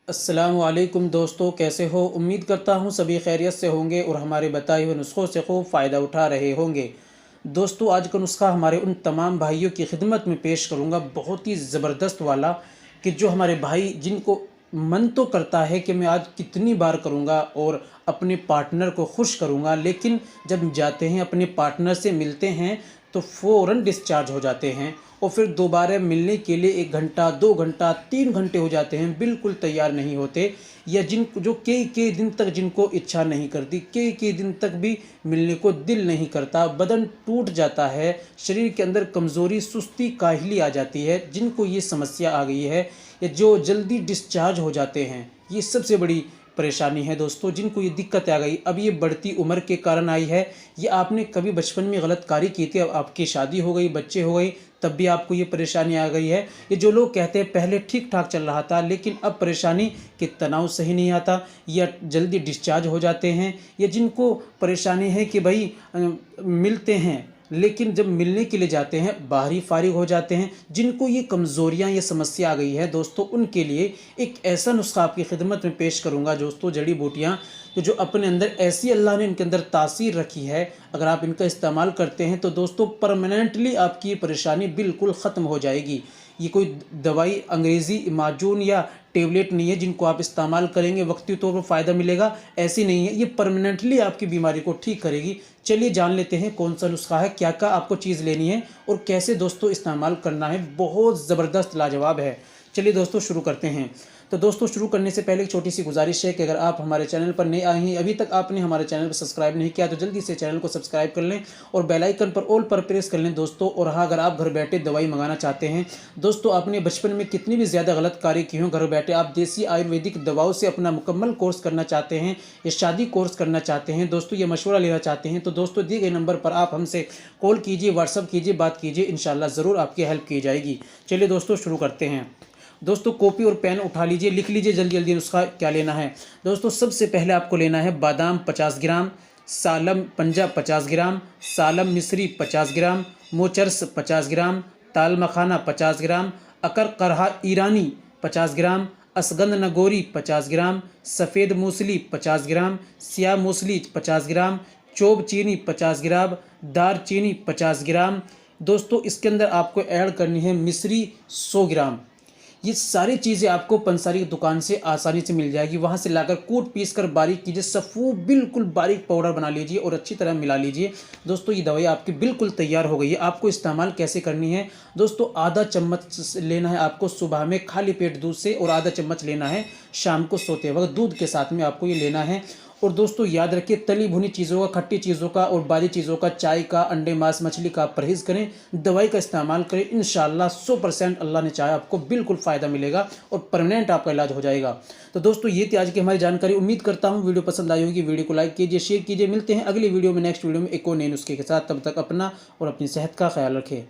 अस्सलामु अलैकुम दोस्तों, कैसे हो? उम्मीद करता हूँ सभी खैरियत से होंगे और हमारे बताए हुए नुस्ख़ों से खूब फ़ायदा उठा रहे होंगे। दोस्तों, आज का नुस्ख़ा हमारे उन तमाम भाइयों की खिदमत में पेश करूँगा, बहुत ही ज़बरदस्त वाला, कि जो हमारे भाई जिनको मन तो करता है कि मैं आज कितनी बार करूँगा और अपने पार्टनर को खुश करूँगा, लेकिन जब जाते हैं अपने पार्टनर से मिलते हैं तो फ़ौरन डिस्चार्ज हो जाते हैं और फिर दोबारा मिलने के लिए 1 घंटा, 2 घंटा, 3 घंटे हो जाते हैं, बिल्कुल तैयार नहीं होते। या जो कई दिन तक जिनको इच्छा नहीं करती, कई दिन तक भी मिलने को दिल नहीं करता, बदन टूट जाता है, शरीर के अंदर कमज़ोरी, सुस्ती, काहली आ जाती है, जिनको ये समस्या आ गई है, या जो जल्दी डिस्चार्ज हो जाते हैं, ये सबसे बड़ी परेशानी है दोस्तों। जिनको ये दिक्कत आ गई, अब ये बढ़ती उम्र के कारण आई है, ये आपने कभी बचपन में गलत कार्य की थी, अब आपकी शादी हो गई, बच्चे हो गए, तब भी आपको ये परेशानी आ गई है। ये जो लोग कहते हैं पहले ठीक ठाक चल रहा था लेकिन अब परेशानी कि तनाव सही नहीं आता, या जल्दी डिस्चार्ज हो जाते हैं, या जिनको परेशानी है कि भाई मिलते हैं लेकिन जब मिलने के लिए जाते हैं बाहर ही फारिग हो जाते हैं, जिनको ये कमज़ोरियाँ, ये समस्या आ गई है दोस्तों, उनके लिए एक ऐसा नुस्खा आपकी खिदमत में पेश करूँगा दोस्तों। जड़ी बूटियाँ जो अपने अंदर ऐसी अल्लाह ने इनके अंदर तासीर रखी है, अगर आप इनका इस्तेमाल करते हैं तो दोस्तों परमानेंटली आपकी ये परेशानी बिल्कुल ख़त्म हो जाएगी। ये कोई दवाई, अंग्रेज़ी माजून या टेबलेट नहीं है जिनको आप इस्तेमाल करेंगे वक्ती तौर पर फ़ायदा मिलेगा, ऐसी नहीं है। ये परमानेंटली आपकी बीमारी को ठीक करेगी। चलिए जान लेते हैं कौन सा नुस्खा है, क्या क्या आपको चीज़ लेनी है और कैसे दोस्तों इस्तेमाल करना है। बहुत ज़बरदस्त लाजवाब है। चलिए दोस्तों शुरू करते हैं। तो दोस्तों शुरू करने से पहले एक छोटी सी गुजारिश है कि अगर आप हमारे चैनल पर नए आए हैं, अभी तक आपने हमारे चैनल पर सब्सक्राइब नहीं किया, तो जल्दी से चैनल को सब्सक्राइब कर लें और बेल आइकन पर ऑल पर प्रेस कर लें दोस्तों। और हाँ, अगर आप घर बैठे दवाई मंगाना चाहते हैं दोस्तों, आपने बचपन में कितनी भी ज़्यादा गलत कार्य किए हों, घर बैठे आप देसी आयुर्वेदिक दवाओं से अपना मुकम्मल कोर्स करना चाहते हैं या शादी कोर्स करना चाहते हैं दोस्तों, ये मशवरा लेना चाहते हैं, तो दोस्तों दिए गए नंबर पर आप हमसे कॉल कीजिए, व्हाट्सअप कीजिए, बात कीजिए, इंशाल्लाह ज़रूर आपकी हेल्प की जाएगी। चलिए दोस्तों शुरू करते हैं। दोस्तों कॉपी और पेन उठा लीजिए, लिख लीजिए जल्दी जल्दी नुस्खा क्या लेना है। दोस्तों सबसे पहले आपको लेना है बादाम 50 ग्राम, सालम पंजाब 50 ग्राम, सालम मिस्री 50 ग्राम, मोचर्स 50 ग्राम, ताल मखाना 50 ग्राम, अकर करहा ईरानी 50 ग्राम, असगंध नगोरी 50 ग्राम, सफ़ेद मूसली 50 ग्राम, सियाह मूसली 50 ग्राम, चोब चीनी 50 ग्राम, दार चीनी 50 ग्राम। दोस्तों इसके अंदर आपको ऐड करनी है मिश्री 100 ग्राम। ये सारी चीज़ें आपको पंसारी की दुकान से आसानी से मिल जाएगी, वहाँ से लाकर कूट पीस कर बारीक कीजिए, सफ़ू बिल्कुल बारीक पाउडर बना लीजिए और अच्छी तरह मिला लीजिए। दोस्तों ये दवाई आपकी बिल्कुल तैयार हो गई है। आपको इस्तेमाल कैसे करनी है दोस्तों, आधा चम्मच लेना है आपको सुबह में खाली पेट दूध से, और आधा चम्मच लेना है शाम को सोते वक्त दूध के साथ में आपको ये लेना है। और दोस्तों याद रखिए, तली भुनी चीज़ों का, खट्टी चीज़ों का और बारी चीज़ों का, चाय का, अंडे मांस मछली का परहेज़ करें, दवाई का इस्तेमाल करें। इंशाल्लाह 100% अल्लाह ने चाहा आपको बिल्कुल फ़ायदा मिलेगा और परमानेंट आपका इलाज हो जाएगा। तो दोस्तों ये थी आज की हमारी जानकारी। उम्मीद करता हूँ वीडियो पसंद आई होगी। वीडियो को लाइक कीजिए, शेयर कीजिए। मिलते हैं अगली वीडियो में, नेक्स्ट वीडियो में एक और नए नुस्खे के साथ। तब तक अपना और अपनी सेहत का ख्याल रखें।